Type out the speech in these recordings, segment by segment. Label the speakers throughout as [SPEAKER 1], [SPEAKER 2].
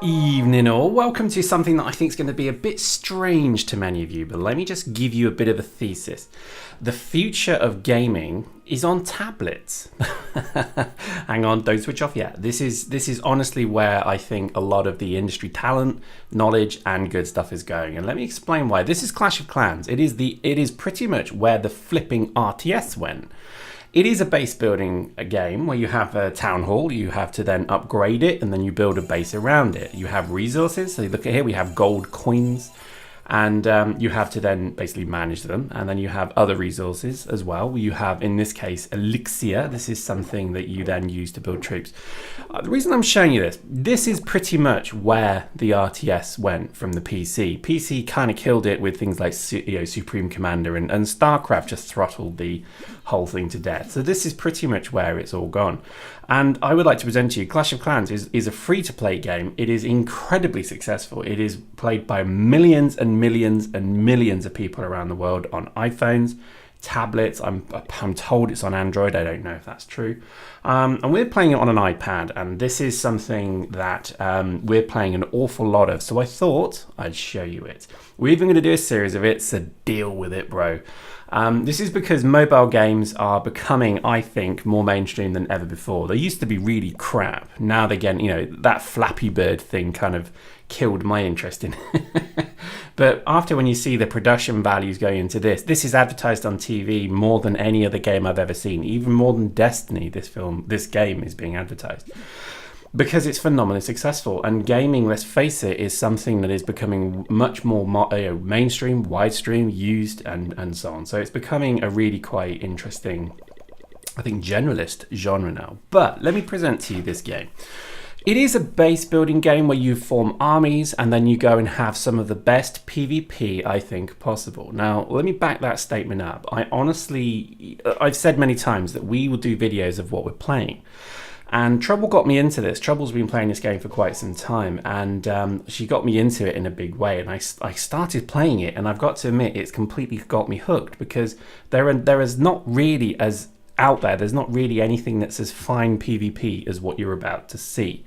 [SPEAKER 1] Evening all, welcome to something that I think is going to be a bit strange to many of you, but let me just give you a bit of a thesis. The future of gaming is on tablets. Hang on, don't switch off yet. This is honestly where I think a lot of the industry talent, knowledge and good stuff is going. And let me explain why. This is Clash of Clans. It is pretty much where the flipping RTS went. It is a base building game where you have a town hall, you have to then upgrade it and then you build a base around it. You have resources, so you look at here, we have gold coins and you have to then basically manage them. And then you have other resources as well. You have, in this case, elixir. This is something that you then use to build troops. The reason I'm showing you this is pretty much where the RTS went from the PC. PC kind of killed it with things like Supreme Commander and StarCraft just throttled the whole thing to death. So this is pretty much where it's all gone. And I would like to present to you Clash of Clans is a free-to-play game. It is incredibly successful. It is played by millions and millions and millions of people around the world on iPhones, tablets. I'm told it's on Android. I don't know if that's true. And we're playing it on an iPad, and this is something that we're playing an awful lot of. So I thought I'd show you it. We're even going to do a series of it, so deal with it, bro. This is because mobile games are becoming, I think, more mainstream than ever before. They used to be really crap. Now they're getting, that Flappy Bird thing kind of killed my interest in it. But after when you see the production values going into this is advertised on TV more than any other game I've ever seen. Even more than Destiny, this game is being advertised. Because it's phenomenally successful, and gaming, let's face it, is something that is becoming much more mainstream, widestream, used, and so on. So it's becoming a really quite interesting, I think, generalist genre now. But let me present to you this game. It is a base building game where you form armies and then you go and have some of the best PvP I think possible. Now, let me back that statement up. I've said many times that we will do videos of what we're playing. And Trouble got me into this. Trouble's been playing this game for quite some time, and she got me into it in a big way. And I started playing it, and I've got to admit, it's completely got me hooked because there is not really there's not really anything that's as fine PvP as what you're about to see.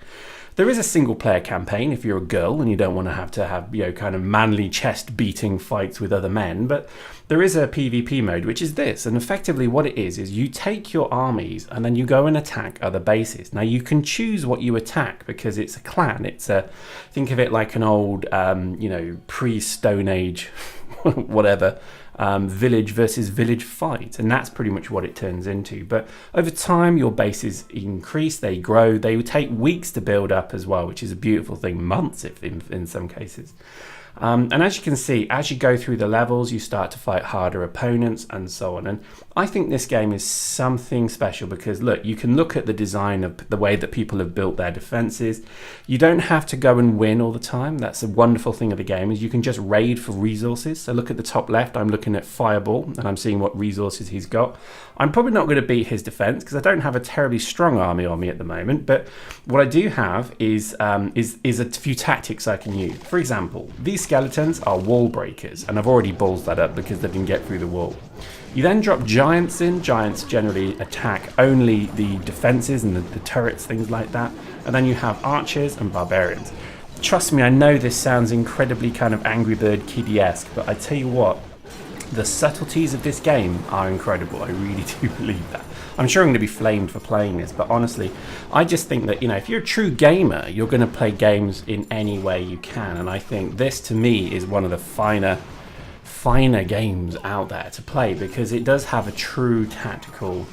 [SPEAKER 1] There is a single player campaign if you're a girl and you don't want to have kind of manly chest beating fights with other men, but there is a PvP mode, which is this. And effectively what it is you take your armies and then you go and attack other bases. Now you can choose what you attack because it's a clan. Think of it like an old pre-Stone Age whatever village versus village fight, and that's pretty much what it turns into. But over time your bases increase, they grow, they would take weeks to build up as well, which is a beautiful thing, months if in some cases. And as you can see, as you go through the levels, you start to fight harder opponents and so on. And I think this game is something special because, look, you can look at the design of the way that people have built their defenses. You don't have to go and win all the time. That's a wonderful thing of the game, is you can just raid for resources. So look at the top left, I'm looking at Fireball and I'm seeing what resources he's got. I'm probably not going to beat his defense because I don't have a terribly strong army on me at the moment. But what I do have is a few tactics I can use. For example, these skeletons are wall breakers, and I've already balls that up because they didn't get through the wall. You then drop giants in. Giants generally attack only the defenses and the turrets, things like that. And then you have archers and barbarians. Trust me, I know this sounds incredibly kind of Angry Bird kiddie-esque, but I tell you what, the subtleties of this game are incredible. I really do believe that. I'm sure I'm going to be flamed for playing this, but honestly, I just think that, if you're a true gamer, you're going to play games in any way you can. And I think this, to me, is one of the finer games out there to play because it does have a true tactical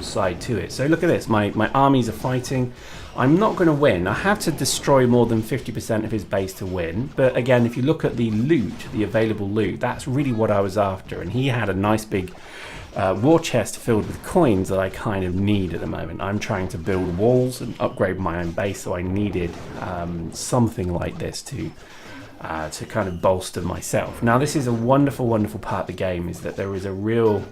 [SPEAKER 1] side to it. So look at this. My armies are fighting. I'm not going to win. I have to destroy more than 50% of his base to win. But again, if you look at the loot, the available loot, that's really what I was after. And he had a nice big war chest filled with coins that I kind of need at the moment. I'm trying to build walls and upgrade my own base, so I needed something like this to kind of bolster myself. Now, this is a wonderful, wonderful part of the game, is that there is a real,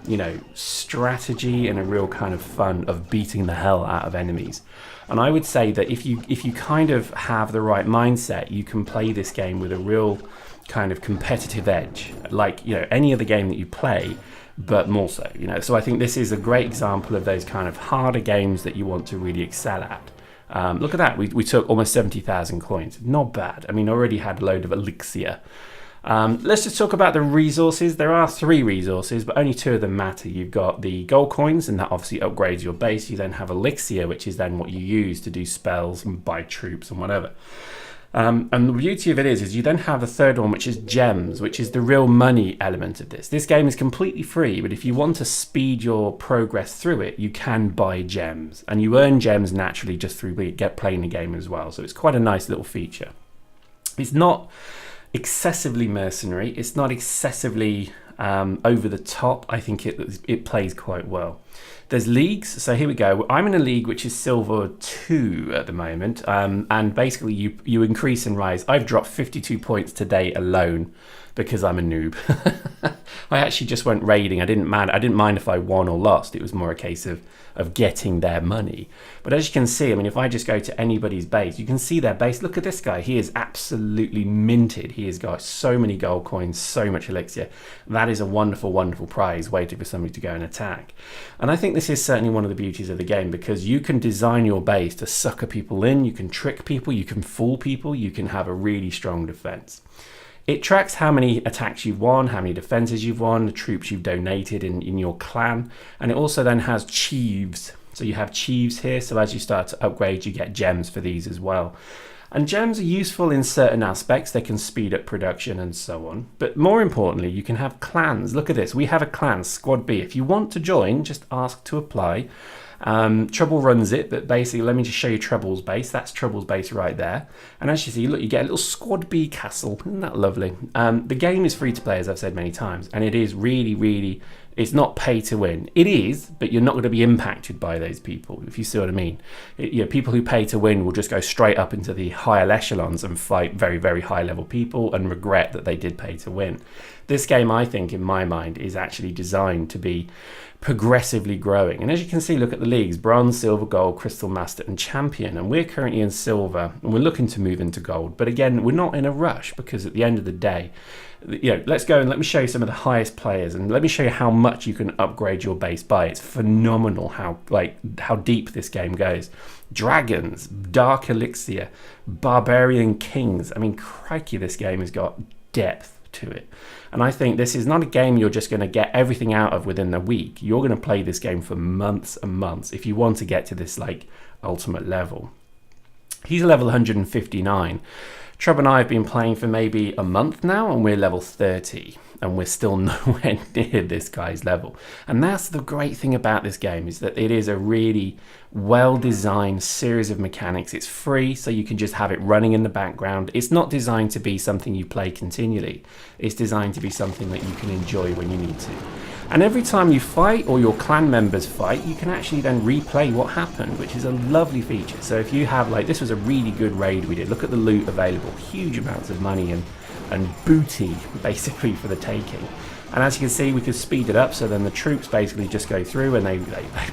[SPEAKER 1] strategy and a real kind of fun of beating the hell out of enemies. And I would say that if you kind of have the right mindset, you can play this game with a real kind of competitive edge, like any other game that you play, but more so. So I think this is a great example of those kind of harder games that you want to really excel at. Look at that, we took almost 70,000 coins. Not bad. I mean, already had a load of elixir. Let's just talk about the resources. There are 3 resources, but only 2 of them matter. You've got the gold coins, and that obviously upgrades your base. You then have elixir, which is then what you use to do spells and buy troops and whatever. And the beauty of it is you then have the 3rd one, which is gems, which is the real money element of this. This game is completely free, but if you want to speed your progress through it, you can buy gems. And you earn gems naturally just through playing the game as well. So it's quite a nice little feature. It's not excessively mercenary. It's not excessively over the top. I think it plays quite well. There's leagues. So here we go. I'm in a league which is silver 2 at the moment. And basically you increase and rise. I've dropped 52 points today alone because I'm a noob. I actually just went raiding. I didn't mind if I won or lost. It was more a case of getting their money. But as you can see, I mean, if I just go to anybody's base, you can see their base. Look at this guy. He is absolutely minted. He has got so many gold coins, so much elixir. That is a wonderful, wonderful prize waiting for somebody to go and attack. And I think this is certainly one of the beauties of the game, because you can design your base to sucker people in. You can trick people. You can fool people. You can have a really strong defense. It tracks how many attacks you've won, how many defenses you've won, the troops you've donated in your clan, and it also then has chiefs. So you have chiefs here, so as you start to upgrade, you get gems for these as well. And gems are useful in certain aspects. They can speed up production and so on. But more importantly, you can have clans. Look at this. We have a clan, SquadB. If you want to join, just ask to apply. Trouble runs it, but basically let me just show you Trouble's base. That's Trouble's base right there, and as you see, look, you get a little SquadB castle. Isn't that lovely? The game is free to play, as I've said many times, and it is really, it's not pay to win. It is, but you're not going to be impacted by those people, if you see what I mean. People who pay to win will just go straight up into the higher echelons and fight very high level people and regret that they did pay to win. This game, I think, in my mind, is actually designed to be progressively growing. And as you can see, look at the leagues: bronze, silver, gold, crystal, master and champion. And we're currently in silver, and we're looking to move into gold. But again, we're not in a rush, because at the end of the day, let's go and let me show you some of the highest players, and let me show you how much you can upgrade your base by. It's phenomenal how deep this game goes. Dragons, dark elixir, barbarian kings. I mean, crikey, this game has got depth to it. And I think this is not a game you're just going to get everything out of within a week. You're going to play this game for months and months if you want to get to this ultimate level. He's level 159. Trub and I have been playing for maybe a month now, and we're level 30, and we're still nowhere near this guy's level. And that's the great thing about this game, is that it is a really well-designed series of mechanics. It's free, so you can just have it running in the background. It's not designed to be something you play continually. It's designed to be something that you can enjoy when you need to. And every time you fight, or your clan members fight, you can actually then replay what happened, which is a lovely feature. So if you have, this was a really good raid we did. Look at the loot available, huge amounts of money and booty basically for the taking. And as you can see, we could speed it up, so then the troops basically just go through and they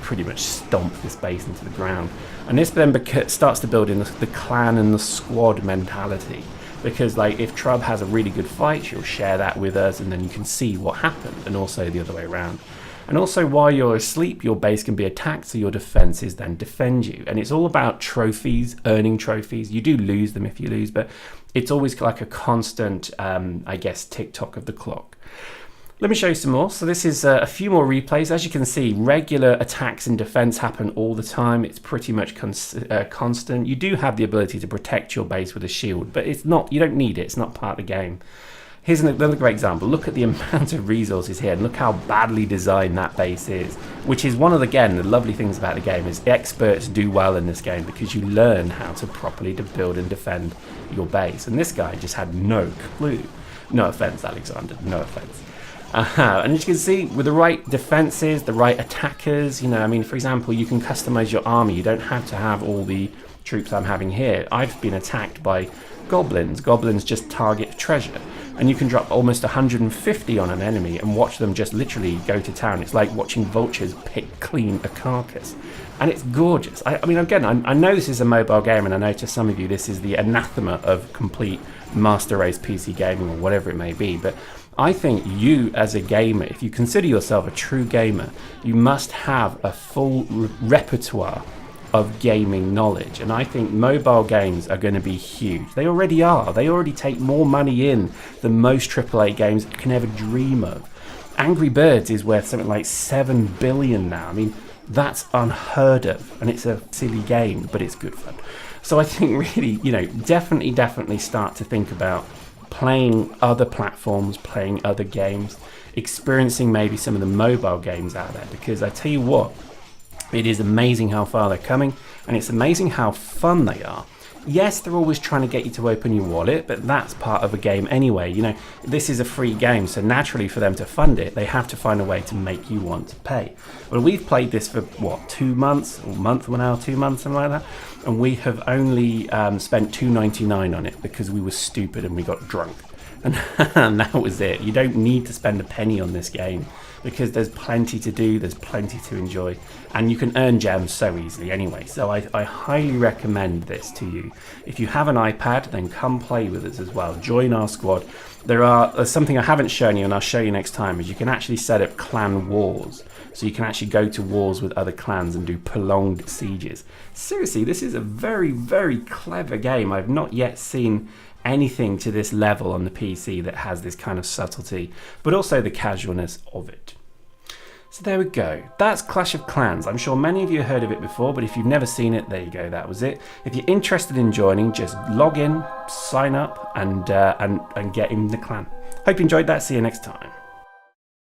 [SPEAKER 1] pretty much stomp this base into the ground. And this then starts to build in the clan and the squad mentality. Because if Trub has a really good fight, she'll share that with us, and then you can see what happened, and also the other way around. And also, while you're asleep, your base can be attacked, so your defenses then defend you. And it's all about trophies, earning trophies. You do lose them if you lose, but it's always like a constant, tick-tock of the clock. Let me show you some more. So this is a few more replays. As you can see, regular attacks and defense happen all the time. It's pretty much constant. You do have the ability to protect your base with a shield, but you don't need it. It's not part of the game. Here's another great example. Look at the amount of resources here, and look how badly designed that base is, which is one of, the lovely things about the game is experts do well in this game, because you learn how to properly build and defend your base. And this guy just had no clue. No offense, Alexander, no offense. And as you can see, with the right defenses, the right attackers, for example, you can customize your army. You don't have to have all the troops I'm having here. I've been attacked by goblins. Goblins just target treasure, and you can drop almost 150 on an enemy and watch them just literally go to town. It's like watching vultures pick clean a carcass, and it's gorgeous. I know this is a mobile game, and I know to some of you this is the anathema of complete master race PC gaming or whatever it may be, but I think you as a gamer, if you consider yourself a true gamer, you must have a full repertoire of gaming knowledge, and I think mobile games are going to be huge. They already are. They already take more money in than most AAA games can ever dream of. Angry Birds is worth something like 7 billion now. I mean, that's unheard of, and it's a silly game, but it's good fun. So I think really, definitely start to think about playing other platforms, playing other games, experiencing maybe some of the mobile games out there, because I tell you what, it is amazing how far they're coming, and it's amazing how fun they are. Yes, they're always trying to get you to open your wallet, but that's part of a game anyway. This is a free game, so naturally for them to fund it, they have to find a way to make you want to pay. Well, we've played this for, 2 months, or month now, 2 months, something like that, and we have only spent $2.99 on it because we were stupid and we got drunk. And that was it. You don't need to spend a penny on this game because there's plenty to do, there's plenty to enjoy, and you can earn gems so easily anyway. So I highly recommend this to you. If you have an iPad, then come play with us as well. Join our squad. There's something I haven't shown you, and I'll show you next time, is you can actually set up clan wars. So you can actually go to wars with other clans and do prolonged sieges. Seriously, this is a very, very clever game. I've not yet seen anything to this level on the PC that has this kind of subtlety, but also the casualness of it. So there we go. That's Clash of Clans. I'm sure many of you heard of it before, but if you've never seen it, there you go. That was it. If you're interested in joining, just log in, sign up, and get in the clan. Hope you enjoyed that. See you next time.